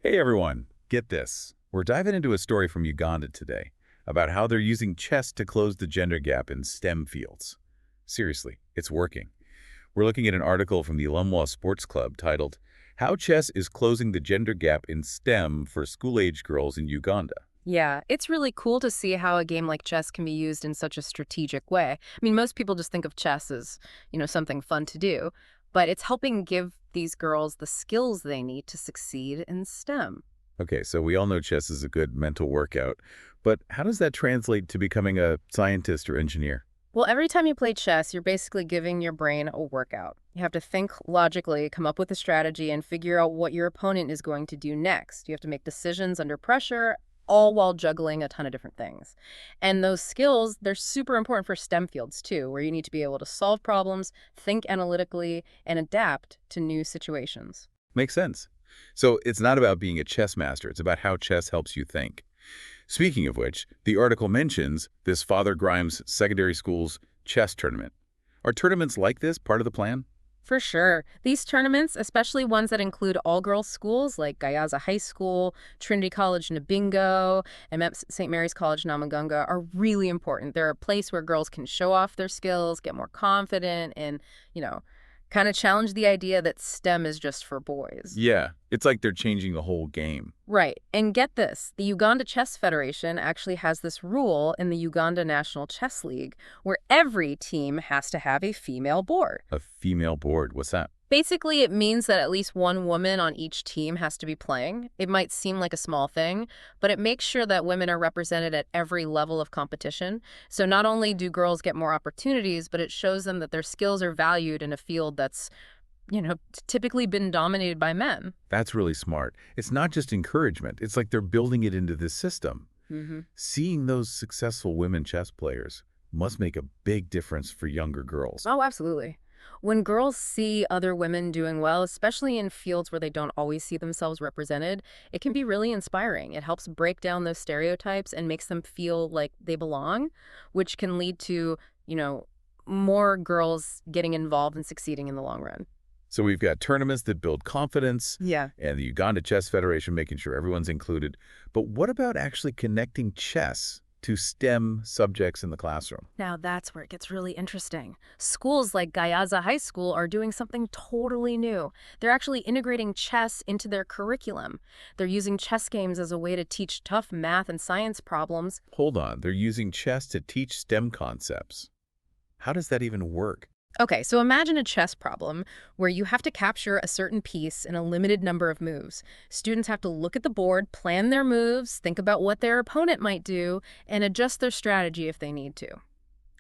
Hey everyone, get this. We're diving into a story from Uganda today about how they're using chess to close the gender gap in STEM fields. Seriously, it's working. We're looking at an article from the Lumwa Sports Club titled, How Chess is Closing the Gender Gap in STEM for School-Age Girls in Uganda. Yeah, it's really cool to see how a game like chess can be used in such a strategic way. I mean, most people just think of chess as, something fun to do, but it's helping give these girls the skills they need to succeed in STEM. Okay, so we all know chess is a good mental workout, but how does that translate to becoming a scientist or engineer? Well, every time you play chess, you're basically giving your brain a workout. You have to think logically, come up with a strategy, and figure out what your opponent is going to do next. You have to make decisions under pressure, all while juggling a ton of different things. And those skills, they're super important for STEM fields too, where you need to be able to solve problems, think analytically, and adapt to new situations. Makes sense. So it's not about being a chess master, it's about how chess helps you think. Speaking of which, the article mentions this Father Grimes Secondary School's chess tournament. Are tournaments like this part of the plan? For sure. These tournaments, especially ones that include all-girls schools like Gayaza High School, Trinity College Nabingo, and St. Mary's College Namagunga, are really important. They're a place where girls can show off their skills, get more confident, and, you know, kind of challenge the idea that STEM is just for boys. Yeah, it's like they're changing the whole game. Right. And get this, the Uganda Chess Federation actually has this rule in the Uganda National Chess League where every team has to have a female board. A female board, what's that? Basically, it means that at least one woman on each team has to be playing. It might seem like a small thing, but it makes sure that women are represented at every level of competition. So not only do girls get more opportunities, but it shows them that their skills are valued in a field that's, typically been dominated by men. That's really smart. It's not just encouragement. It's like they're building it into this system. hmm Seeing those successful women chess players must make a big difference for younger girls. Oh, absolutely. When girls see other women doing well, especially in fields where they don't always see themselves represented, it can be really inspiring. It helps break down those stereotypes and makes them feel like they belong, which can lead to, more girls getting involved and succeeding in the long run. So we've got tournaments that build confidence, Yeah. and the Uganda Chess Federation making sure everyone's included. But what about actually connecting chess to STEM subjects in the classroom? Now that's where it gets really interesting. Schools like Gayaza High School are doing something totally new. They're actually integrating chess into their curriculum. They're using chess games as a way to teach tough math and science problems. Hold on, they're using chess to teach STEM concepts. How does that even work? Okay, so imagine a chess problem where you have to capture a certain piece in a limited number of moves. Students have to look at the board, plan their moves, think about what their opponent might do, and adjust their strategy if they need to.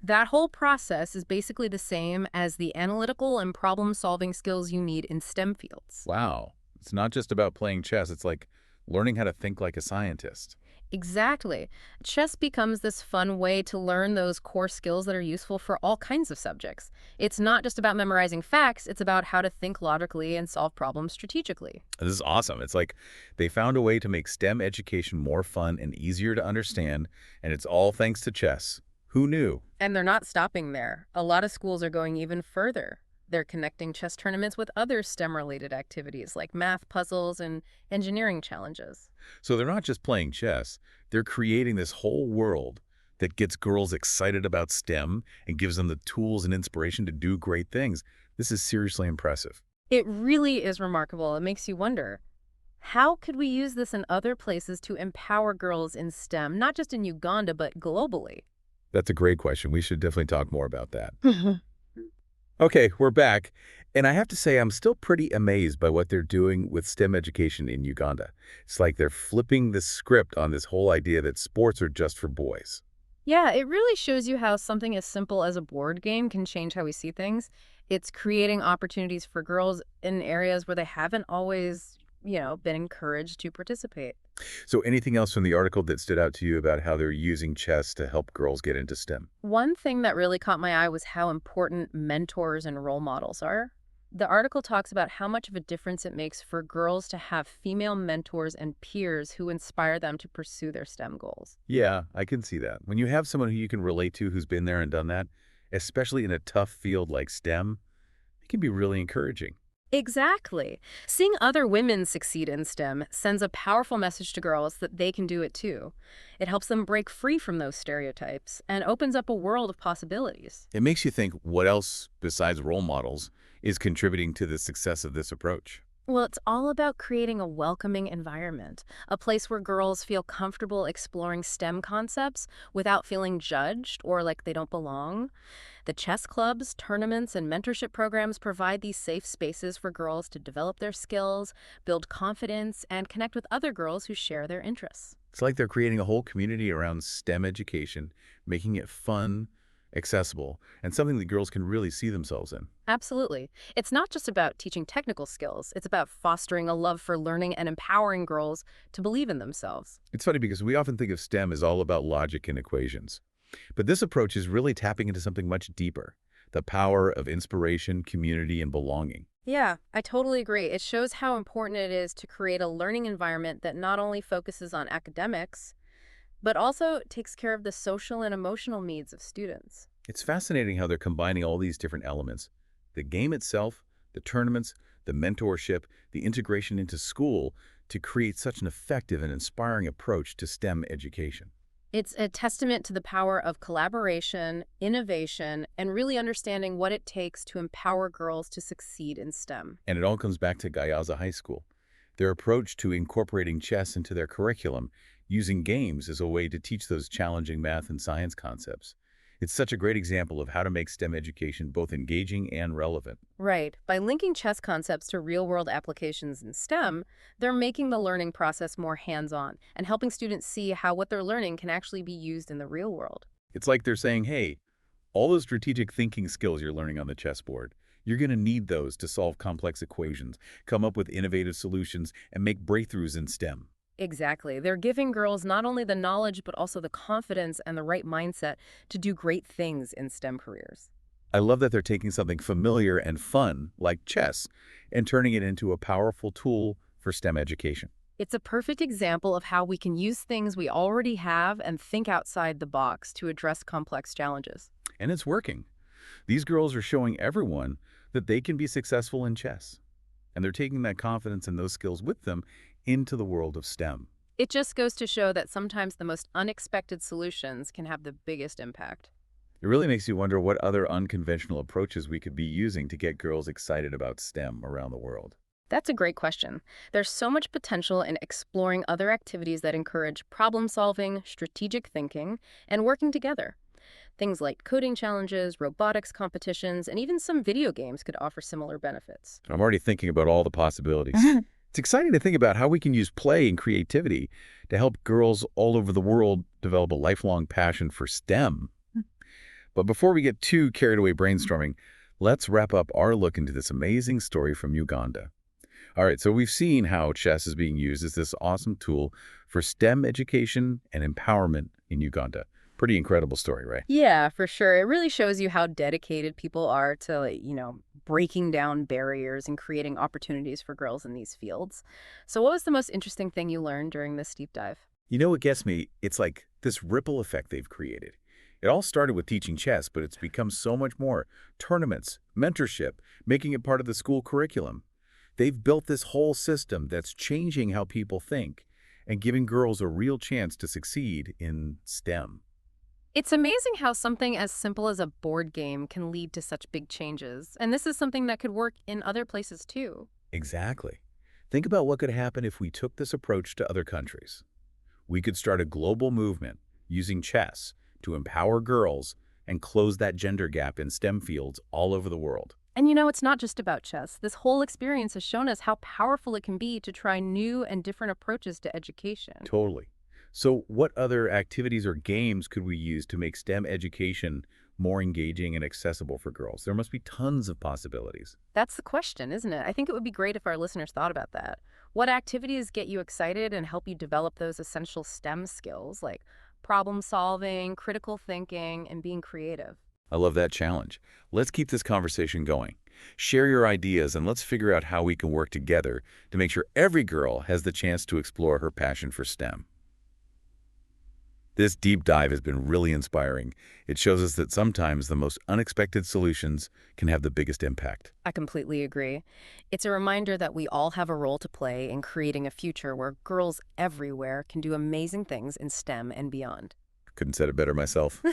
That whole process is basically the same as the analytical and problem-solving skills you need in STEM fields. Wow, it's not just about playing chess, it's like learning how to think like a scientist. Exactly. Chess becomes this fun way to learn those core skills that are useful for all kinds of subjects. It's not just about memorizing facts, it's about how to think logically and solve problems strategically. This is awesome. It's like they found a way to make STEM education more fun and easier to understand, and it's all thanks to chess. Who knew? And they're not stopping there. A lot of schools are going even further. They're connecting chess tournaments with other STEM-related activities like math puzzles and engineering challenges. So they're not just playing chess, they're creating this whole world that gets girls excited about STEM and gives them the tools and inspiration to do great things. This is seriously impressive. It really is remarkable. It makes you wonder, how could we use this in other places to empower girls in STEM, not just in Uganda, but globally? That's a great question. We should definitely talk more about that. Okay, we're back. And I have to say, I'm still pretty amazed by what they're doing with STEM education in Uganda. It's like they're flipping the script on this whole idea that sports are just for boys. Yeah, it really shows you how something as simple as a board game can change how we see things. It's creating opportunities for girls in areas where they haven't always, been encouraged to participate. So anything else from the article that stood out to you about how they're using chess to help girls get into STEM? One thing that really caught my eye was how important mentors and role models are. The article talks about how much of a difference it makes for girls to have female mentors and peers who inspire them to pursue their STEM goals. Yeah, I can see that. When you have someone who you can relate to who's been there and done that, especially in a tough field like STEM, it can be really encouraging. Exactly. Seeing other women succeed in STEM sends a powerful message to girls that they can do it too. It helps them break free from those stereotypes and opens up a world of possibilities. It makes you think what else, besides role models, is contributing to the success of this approach. Well, it's all about creating a welcoming environment, a place where girls feel comfortable exploring STEM concepts without feeling judged or like they don't belong. The chess clubs, tournaments, and mentorship programs provide these safe spaces for girls to develop their skills, build confidence, and connect with other girls who share their interests. It's like they're creating a whole community around STEM education, making it fun, accessible, and something that girls can really see themselves in. Absolutely. It's not just about teaching technical skills, it's about fostering a love for learning and empowering girls to believe in themselves. It's funny because we often think of STEM as all about logic and equations. But this approach is really tapping into something much deeper, the power of inspiration, community, and belonging. Yeah, I totally agree. It shows how important it is to create a learning environment that not only focuses on academics, but also takes care of the social and emotional needs of students. It's fascinating how they're combining all these different elements. The game itself, the tournaments, the mentorship, the integration into school to create such an effective and inspiring approach to STEM education. It's a testament to the power of collaboration, innovation, and really understanding what it takes to empower girls to succeed in STEM. And it all comes back to Gayaza High School. Their approach to incorporating chess into their curriculum, using games as a way to teach those challenging math and science concepts. It's such a great example of how to make STEM education both engaging and relevant. Right. By linking chess concepts to real-world applications in STEM, they're making the learning process more hands-on and helping students see how what they're learning can actually be used in the real world. It's like they're saying, hey, all those strategic thinking skills you're learning on the chessboard, you're going to need those to solve complex equations, come up with innovative solutions, and make breakthroughs in STEM. Exactly. They're giving girls not only the knowledge, but also the confidence and the right mindset to do great things in STEM careers. I love that they're taking something familiar and fun, like chess, and turning it into a powerful tool for STEM education. It's a perfect example of how we can use things we already have and think outside the box to address complex challenges. And it's working. These girls are showing everyone that they can be successful in chess. And they're taking that confidence and those skills with them into the world of STEM. It just goes to show that sometimes the most unexpected solutions can have the biggest impact. It really makes you wonder what other unconventional approaches we could be using to get girls excited about STEM around the world. That's a great question. There's so much potential in exploring other activities that encourage problem solving, strategic thinking, and working together. Things like coding challenges, robotics competitions, and even some video games could offer similar benefits. I'm already thinking about all the possibilities. It's exciting to think about how we can use play and creativity to help girls all over the world develop a lifelong passion for STEM. But before we get too carried away brainstorming, let's wrap up our look into this amazing story from Uganda. All right, so we've seen how chess is being used as this awesome tool for STEM education and empowerment in Uganda. Pretty incredible story, right? Yeah, for sure. It really shows you how dedicated people are to, breaking down barriers and creating opportunities for girls in these fields. So what was the most interesting thing you learned during this deep dive? You know what gets me? It's like this ripple effect they've created. It all started with teaching chess, but it's become so much more. Tournaments, mentorship, making it part of the school curriculum. They've built this whole system that's changing how people think and giving girls a real chance to succeed in STEM. It's amazing how something as simple as a board game can lead to such big changes. And this is something that could work in other places too. Exactly. Think about what could happen if we took this approach to other countries. We could start a global movement using chess to empower girls and close that gender gap in STEM fields all over the world. And it's not just about chess. This whole experience has shown us how powerful it can be to try new and different approaches to education. Totally. So what other activities or games could we use to make STEM education more engaging and accessible for girls? There must be tons of possibilities. That's the question, isn't it? I think it would be great if our listeners thought about that. What activities get you excited and help you develop those essential STEM skills like problem solving, critical thinking, and being creative? I love that challenge. Let's keep this conversation going. Share your ideas and let's figure out how we can work together to make sure every girl has the chance to explore her passion for STEM. This deep dive has been really inspiring. It shows us that sometimes the most unexpected solutions can have the biggest impact. I completely agree. It's a reminder that we all have a role to play in creating a future where girls everywhere can do amazing things in STEM and beyond. Couldn't said it better myself.